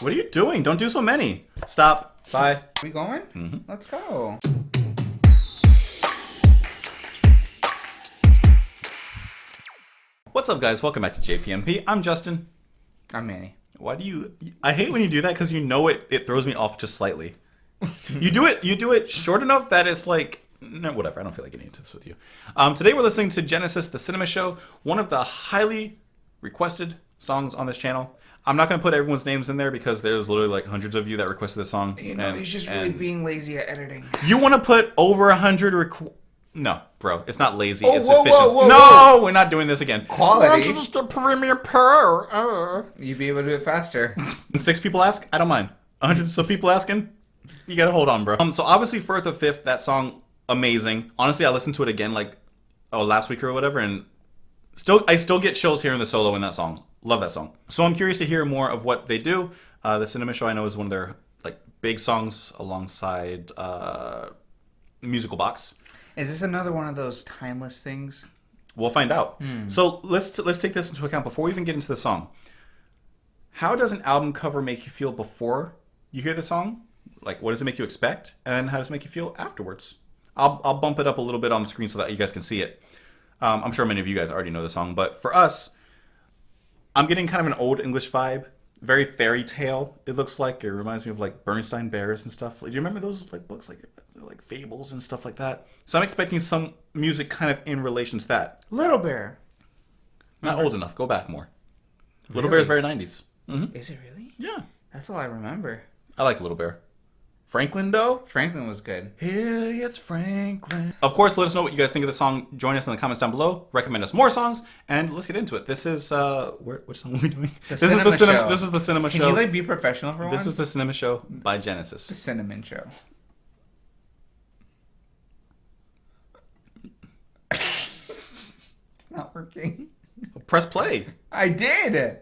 What are you doing? Don't do so many. Stop. Bye. We going? Mm-hmm. Let's go. What's up, guys? Welcome back to JPMP. I'm Justin. I'm Manny. Why do you... I hate when you do that because you know it throws me off just slightly. You do it short enough that it's like... No, whatever. I don't feel like getting into this with you. Today we're listening to Genesis, the Cinema Show, one of the highly requested songs on this channel. I'm not going to put everyone's names in there because there's literally like hundreds of you that requested this song. You know, he's just really being lazy at editing. You want to put over 100 No, bro. It's not lazy. Oh, it's whoa, efficient. whoa, whoa, no, whoa. We're not doing this again. Quality. Just a premium per. You'd be able to do it faster. 6 people ask? I don't mind. 100 so people asking? You got to hold on, bro. So obviously, Firth of Fifth, that song, amazing. Honestly, I listened to it again like last week or whatever, and I still get chills hearing the solo in that song. Love that song. So I'm curious to hear more of what they do. The Cinema Show, I know, is one of their like big songs alongside Musical Box. Is this another one of those timeless things? We'll find out. So let's take this into account before we even get into the song. How does an album cover make you feel before you hear the song? Like, what does it make you expect? And how does it make you feel afterwards? I'll bump it up a little bit on the screen so that you guys can see it. I'm sure many of you guys already know the song, but for us, I'm getting kind of an old English vibe. Very fairy tale, it looks like. It reminds me of like Bernstein Bears and stuff. Do you remember those like books, like fables and stuff like that? So I'm expecting some music kind of in relation to that. Little Bear. Not old enough. Go back more. Little Really? Bear's very 90s. Mm-hmm. Is it really? Yeah. That's all I remember. I like Little Bear. Franklin, though? Franklin was good. Hey, it's Franklin. Of course, let us know what you guys think of the song. Join us in the comments down below. Recommend us more songs, and let's get into it. This is which song are we doing? This is the Cinema Show. Can you like be professional for once? This is the Cinema Show by Genesis. The Cinnamon Show. It's not working. Press play. I did.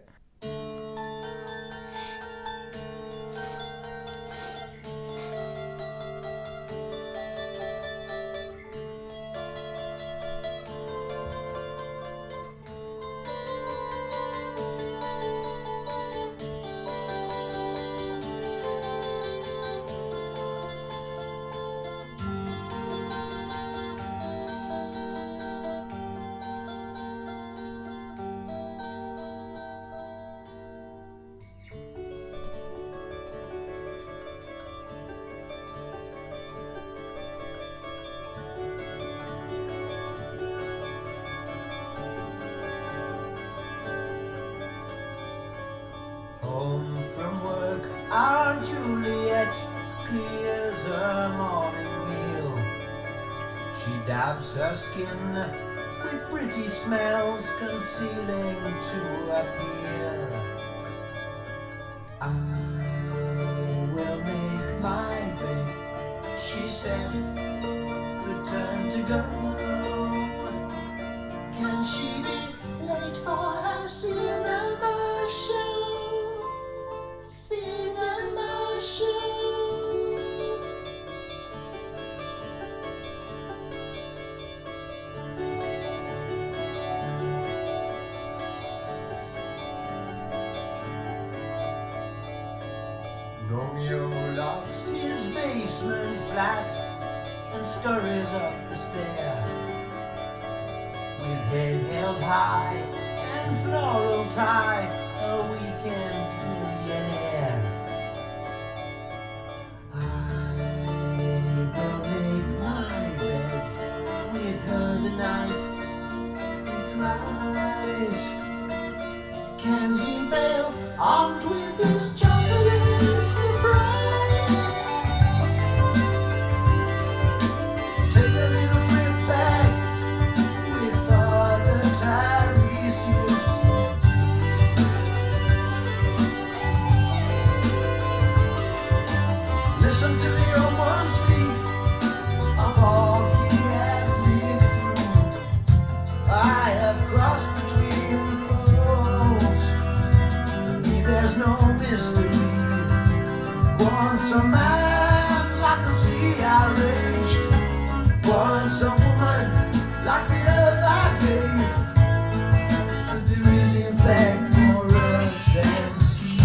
Home from work, our Juliet clears her morning meal. She dabs her skin with pretty smells concealing to appear. I will make my bed, she said, return to go. Can she be late for her cinema show? Cinema show. Romeo locks his basement flat and scurries up the stair with head held high and floral tie, a weekend millionaire. I will make my bed with her tonight. He cries. Can he fail armed with his chocolate surprise? Take a little trip back with Father Tiresias. Listen to the old one speak of all he has lived through. I have crossed between the poles. For me there's no mystery. Once a man like the sea I raged. Once a woman like the earth I gave. But there is in fact more earth than sea.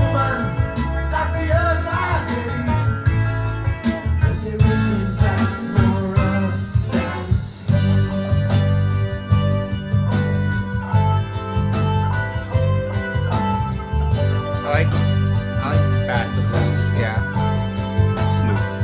woman like the earth I gave. But there isn't that more earth than sea. I like Bad, but sounds yeah. smooth.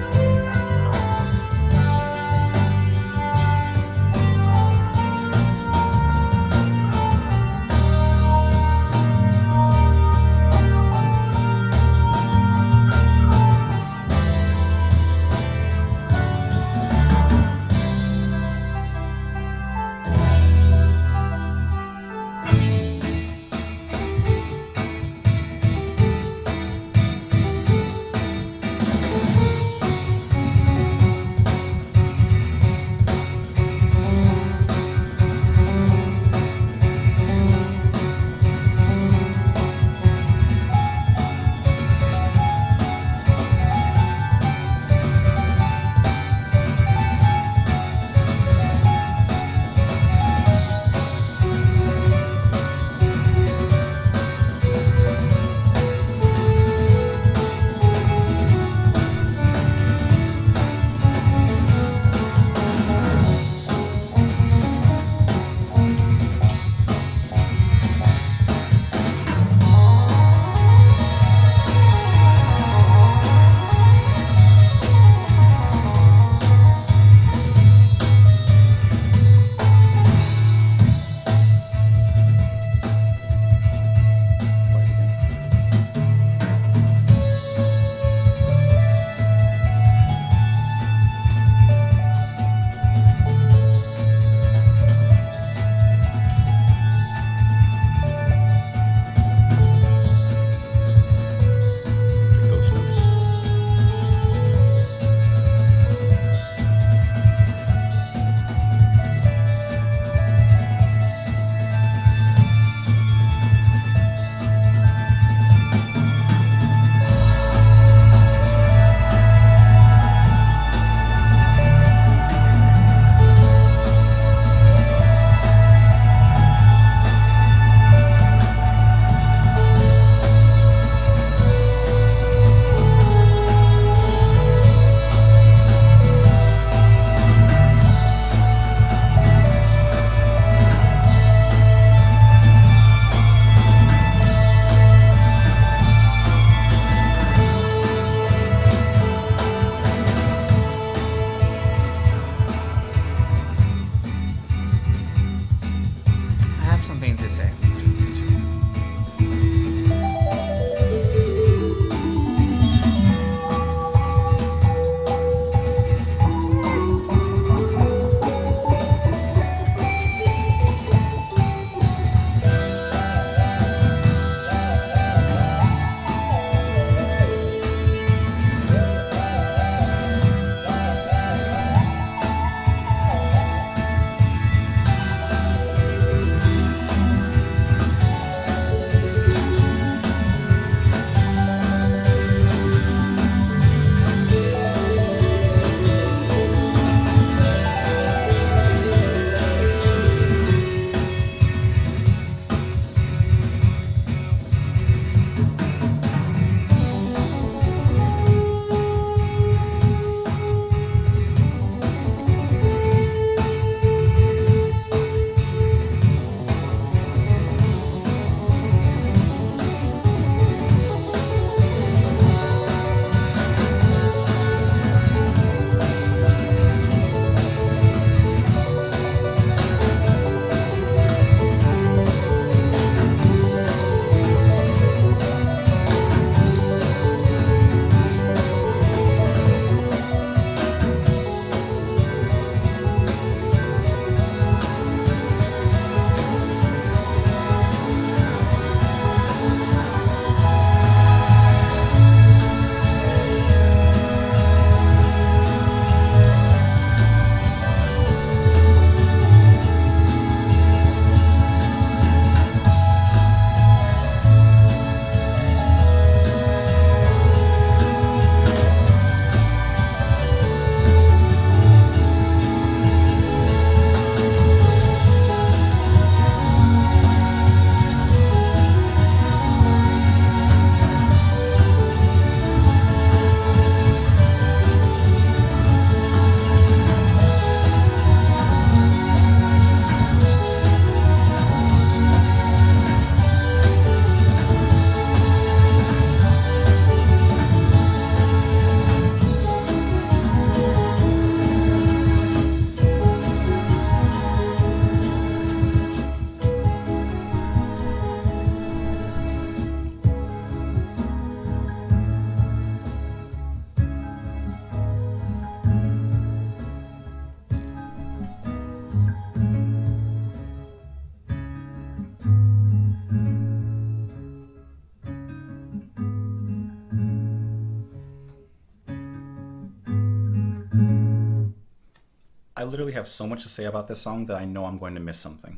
I literally have so much to say about this song that I know I'm going to miss something.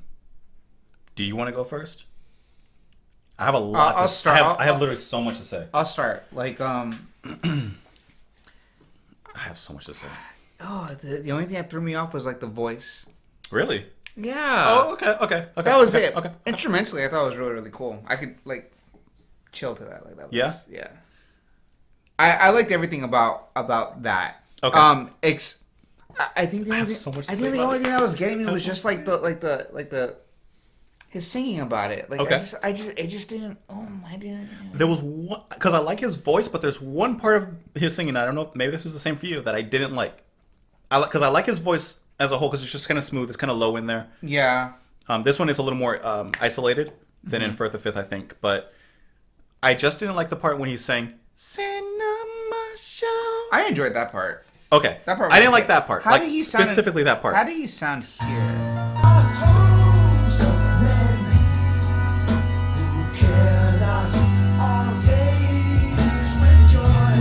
Do you want to go first? I have a lot. I'll start. I have literally so much to say. I'll start. Like, I have so much to say. the only thing that threw me off was like the voice. Really? Yeah. Oh, okay. That was okay, it. Okay. Instrumentally, I thought it was really, really cool. I could like chill to that. Like that. Was, Yeah? Yeah. I liked everything about that. Okay. I think the I only have thing, so much to I say think the about only it. thing that was getting me I have was so just much like the his singing about it. Like Okay. it just didn't. Oh, I didn't. There was one because I like his voice, but there's one part of his singing. I don't know. Maybe this is the same for you that I didn't like. Because I like his voice as a whole because it's just kind of smooth. It's kind of low in there. Yeah. This one is a little more isolated than in Firth the Fifth, I think. But I just didn't like the part when he's saying "Cinema Show." I enjoyed that part. Okay, That part. I didn't was like that part. How like did he sound? specifically that part. How did he sound here? Lost homes of men who cannot all gaze with joy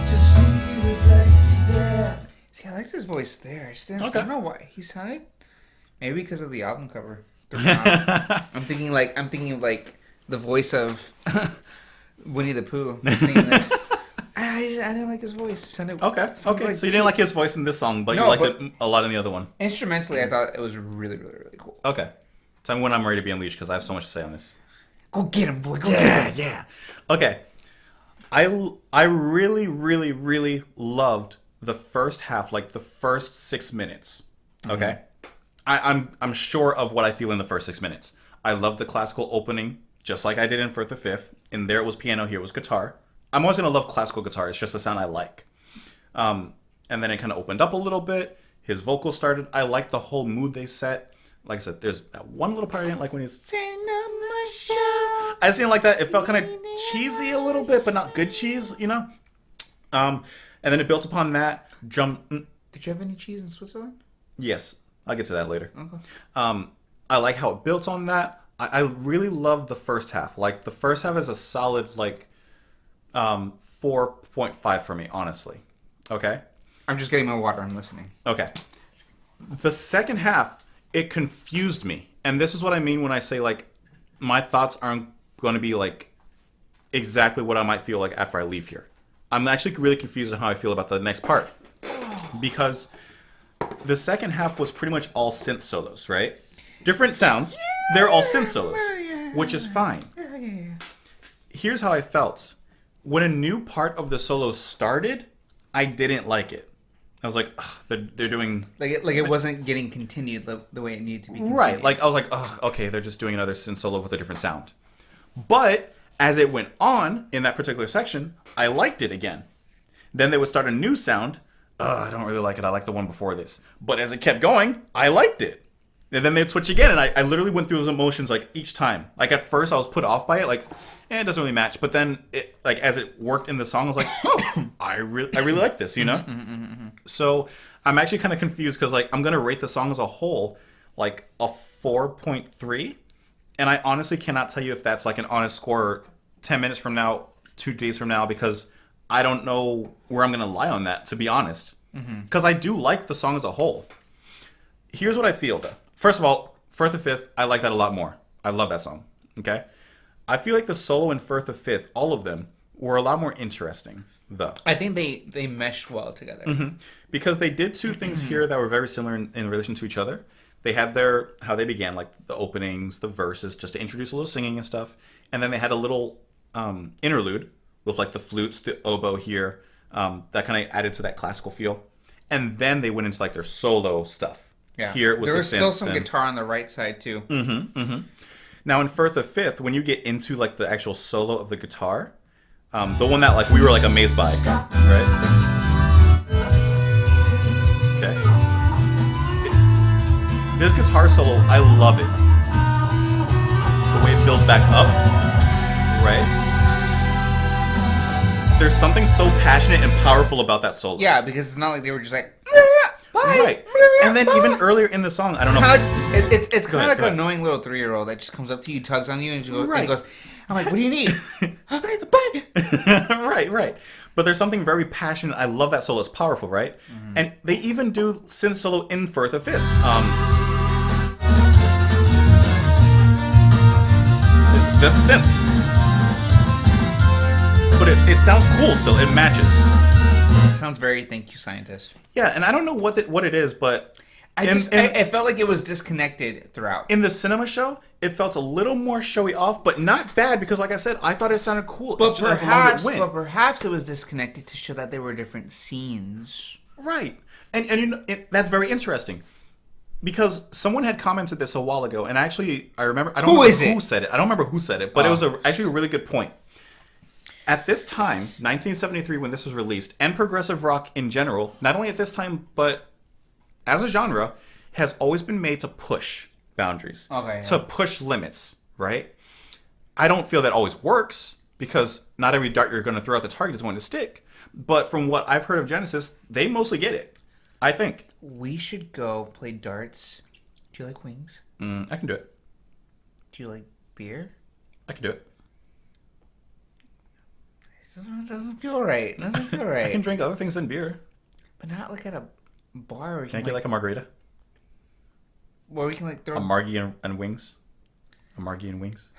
to see reflected there. See, I liked his voice there. I just didn't. Okay. I don't know why he sounded. Maybe because of the album cover. I'm thinking like the voice of Winnie the Pooh singing this. I didn't like his voice. It sounded Okay. So you too- didn't like his voice in this song, but you No, liked but- it a lot in the other one. Instrumentally, I thought it was really, really, really cool. Okay. Tell me when I'm ready to be unleashed because I have so much to say on this. Go get him, boy. Go get him. Yeah. Okay. I really, really, really loved the first half, like the first 6 minutes. Okay. I'm sure of what I feel in the first 6 minutes. I love the classical opening, just like I did in Firth the Fifth. In there it was piano, here it was guitar. I'm always gonna love classical guitar. It's just a sound I like. And then it kind of opened up a little bit. His vocals started. I like the whole mood they set. Like I said, there's that one little part I didn't like when he was Cinema Show. I just didn't like that. It felt kind of cheesy a little bit, but not good cheese, you know. And then it built upon that. Did you have any cheese in Switzerland? Yes, I'll get to that later. Okay. I like how it built on that. I really love the first half. Like the first half is a solid 4.5 for me, honestly. Okay. I'm just getting my water. I'm listening. Okay. The second half, it confused me. And this is what I mean when I say, like, my thoughts aren't going to be, like, exactly what I might feel like after I leave here. I'm actually really confused on how I feel about the next part. Because the second half was pretty much all synth solos, right? Different sounds. They're all synth solos, which is fine. Here's how I felt. When a new part of the solo started, I didn't like it. I was like, ugh, they're doing... Like it wasn't getting continued the way it needed to be continued. Right. Like, I was like, oh, okay, they're just doing another synth solo with a different sound. But as it went on in that particular section, I liked it again. Then they would start a new sound. I don't really like it. I like the one before this. But as it kept going, I liked it. And then they'd switch again, and I literally went through those emotions, like, each time. Like, at first, I was put off by it, like, it doesn't really match. But then, it, like, as it worked in the song, I was like, oh, I really like this, you know? So, I'm actually kind of confused, because, like, I'm going to rate the song as a whole, like, a 4.3. And I honestly cannot tell you if that's, like, an honest score 10 minutes from now, 2 days from now, because I don't know where I'm going to lie on that, to be honest. Because I do like the song as a whole. Here's what I feel, though. First of all, Firth the Fifth, I like that a lot more. I love that song. Okay? I feel like the solo in Firth the Fifth, all of them, were a lot more interesting, though. I think they meshed well together. Because they did two things here that were very similar in relation to each other. They had how they began, like the openings, the verses, just to introduce a little singing and stuff. And then they had a little interlude with like the flutes, the oboe here, that kind of added to that classical feel. And then they went into like their solo stuff. Yeah. Here it was there was the still synths some and- guitar on the right side too. Now in Firth the Fifth, when you get into like the actual solo of the guitar, the one that like we were like amazed by, right? Okay. This guitar solo, I love it. The way it builds back up, right? There's something so passionate and powerful about that solo. Yeah, because it's not like they were just like. Right. And then even earlier in the song, I don't know. It's kind of like go an ahead. annoying little 3-year-old that just comes up to you, tugs on you, and, Right. goes, I'm like, what do you need? Right. Right. But there's something very passionate. I love that solo. It's powerful, right? And they even do synth solo in For the Fifth. That's a synth. But it sounds cool still. It matches. It sounds very Thank You, Scientist. Yeah, and I don't know what it is, but I felt like it was disconnected throughout. in the cinema show, it felt a little more showy off, but not bad because, like I said, I thought it sounded cool. But as long as it went. perhaps it was disconnected to show that there were different scenes. Right. And you know, that's very interesting. Because someone had commented this a while ago, and actually, I don't remember who said it. I don't remember who said it, but it was actually a really good point. At this time, 1973, when this was released, and progressive rock in general, not only at this time, but as a genre, has always been made to push boundaries, to push limits, right? I don't feel that always works, because not every dart you're going to throw at the target is going to stick. But from what I've heard of Genesis, they mostly get it, I think. We should go play darts. Do you like wings? I can do it. Do you like beer? I can do it. It doesn't feel right. It doesn't feel right. I can drink other things than beer. But not like at a bar. Can I get like a margarita? Where we can like throw a margie and wings. A margie and wings.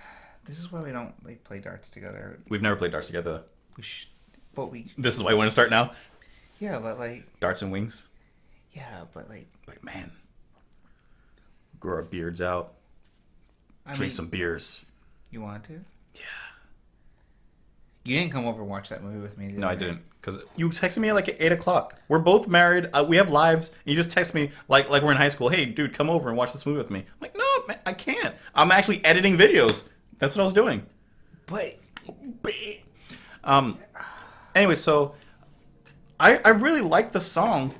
This is why we don't like play darts together. We've never played darts together. We should, but we. This is why you want to start now. Yeah, but like darts and wings. Yeah, but like man, grow our beards out. Drink some beers. You want to? Yeah. You didn't come over and watch that movie with me. No, I didn't. Because you texted me like at 8 o'clock. We're both married. We have lives. And you just text me like we're in high school. Hey, dude, come over and watch this movie with me. I'm like, no, man, I can't. I'm actually editing videos. That's what I was doing. But anyway, so I really like the song.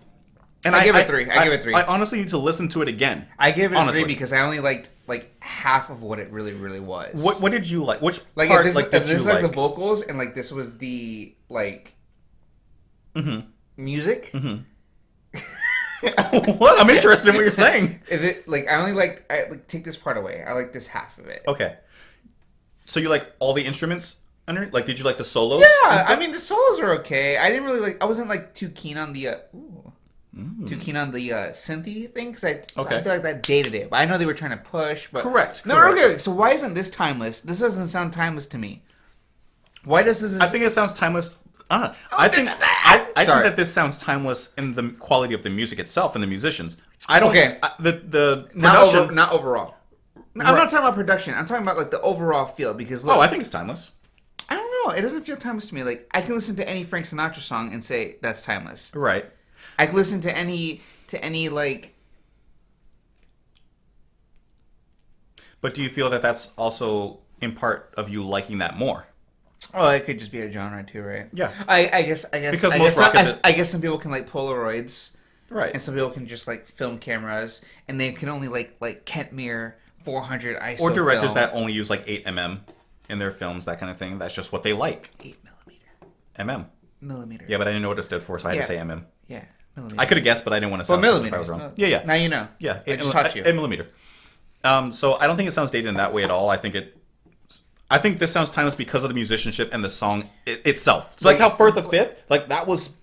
And I give it 3. I give it 3. I honestly need to listen to it again. I give it 3 because I only liked like half of what it really was. What did you like? Which like part this, like did this you is like? The vocals and like this was the like music. What? I'm interested in what you're saying. Is it like I take this part away. I like this half of it. Okay. So you like all the instruments under? Like, did you like the solos? Yeah, I mean the solos are okay. I didn't really like. I wasn't like too keen on the. Too keen on the synthy thing because I feel like that dated it. But I know they were trying to push. But correct. Okay. So why isn't this timeless? This doesn't sound timeless to me. Why does this? I think it sounds timeless. I think that this sounds timeless in the quality of the music itself and the musicians. I don't. Okay. The production, not overall. I'm not talking about production. I'm talking about like the overall feel because. Look, I think it's timeless. I don't know. It doesn't feel timeless to me. Like I can listen to any Frank Sinatra song and say that's timeless. Right. I can listen to any like. But do you feel that that's also in part of you liking that more? Oh, it could just be a genre too, right? Yeah. I guess because I guess some people can like Polaroids, right? And some people can just like film cameras, and they can only like Kentmere 400 ISO. Or directors that only use like 8 in their films, that kind of thing. That's just what they like. 8mm. Millimeter. Yeah, but I didn't know what it stood for, so I had to say Yeah. Millimeter. I could have guessed, but I didn't want to sound millimeter. if I was wrong. Yeah. Now you know. Yeah, I just taught you. 8mm. So I don't think it sounds dated in that way at all. I think this sounds timeless because of the musicianship and the song itself. It's like how Firth the Fifth, like that was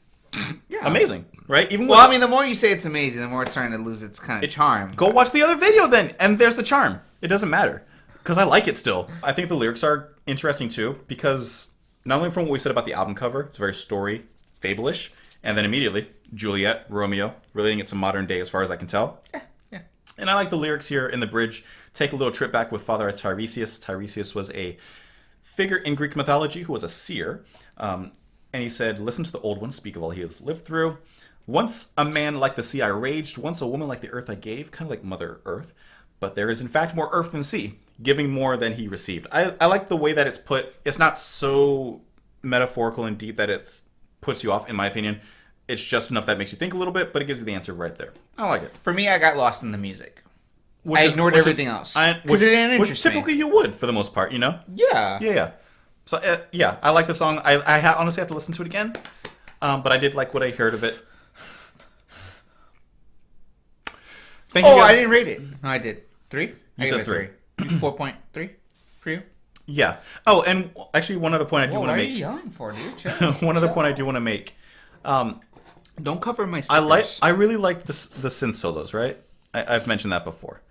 amazing, right? I mean, the more you say it's amazing, the more it's starting to lose its kind of charm. Go watch the other video then, and there's the charm. It doesn't matter because I like it still. I think the lyrics are interesting too because not only from what we said about the album cover, it's very story, fable-ish, and then immediately Juliet, Romeo, relating it to modern day as far as I can tell. Yeah. And I like the lyrics here in the bridge. Take a little trip back with Father Tiresias. Tiresias was a figure in Greek mythology who was a seer. And he said, listen to the old one, speak of all he has lived through. Once a man like the sea I raged, once a woman like the earth I gave, kind of like Mother Earth. But there is in fact more earth than sea, giving more than he received. I like the way that it's put. It's not so metaphorical and deep that it puts you off, in my opinion. It's just enough that makes you think a little bit, but it gives you the answer right there. I like it. For me, I got lost in the music. I ignored everything else. Because it didn't interest me. Which typically you would, for the most part, you know? Yeah. Yeah. So, I like the song. I honestly have to listen to it again. But I did like what I heard of it. I didn't rate it. No, I did. 3? You said 3. 4.3 for you? Yeah. Oh, and actually, one other point I do want to What are make. you yelling for, dude? Chill. One other point I do want to make. Don't cover my stickers. I really like the synth solos, right? I've mentioned that before.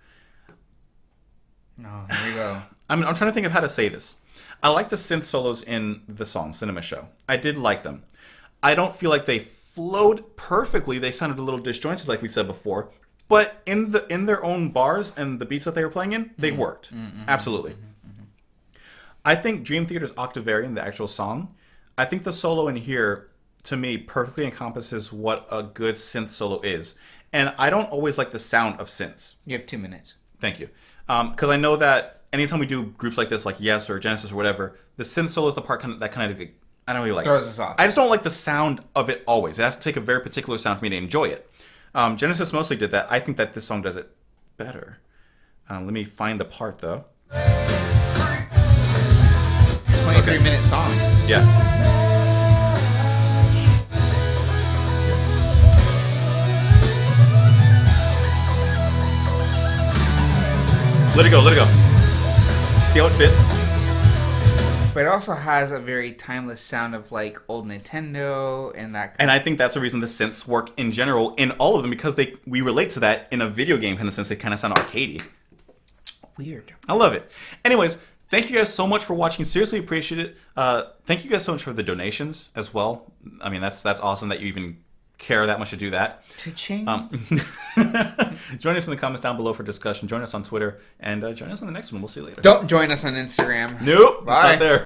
No, here we go. I'm trying to think of how to say this. I like the synth solos in the song Cinema Show. I did like them. I don't feel like they flowed perfectly. They sounded a little disjointed, like we said before. But in their own bars and the beats that they were playing in, they worked. Absolutely. I think Dream Theater's Octavarian, the actual song, I think the solo in here, to me, perfectly encompasses what a good synth solo is. And I don't always like the sound of synths. You have 2 minutes. Thank you. Because I know that anytime we do groups like this, like Yes or Genesis or whatever, the synth solo is the part that kind of, I don't really like. Throws us off. I just don't like the sound of it always. It has to take a very particular sound for me to enjoy it. Genesis mostly did that. I think that this song does it better. Let me find the part, though. 23-minute song. Yeah. Let it go, let it go. See how it fits? But it also has a very timeless sound of like old Nintendo and that kind And I think that's the reason the synths work in general in all of them, because we relate to that in a video game kind of sense. They kind of sound arcadey. weird. I love it. Anyways, thank you guys so much for watching. Seriously appreciate it. Thank you guys so much for the donations as well. I mean, that's awesome that you even care that much to do that. Cha-ching. Join us in the comments down below for discussion. Join us on Twitter, and join us on the next one. We'll see you later. Don't join us on Instagram. Nope, Bye. it's not there.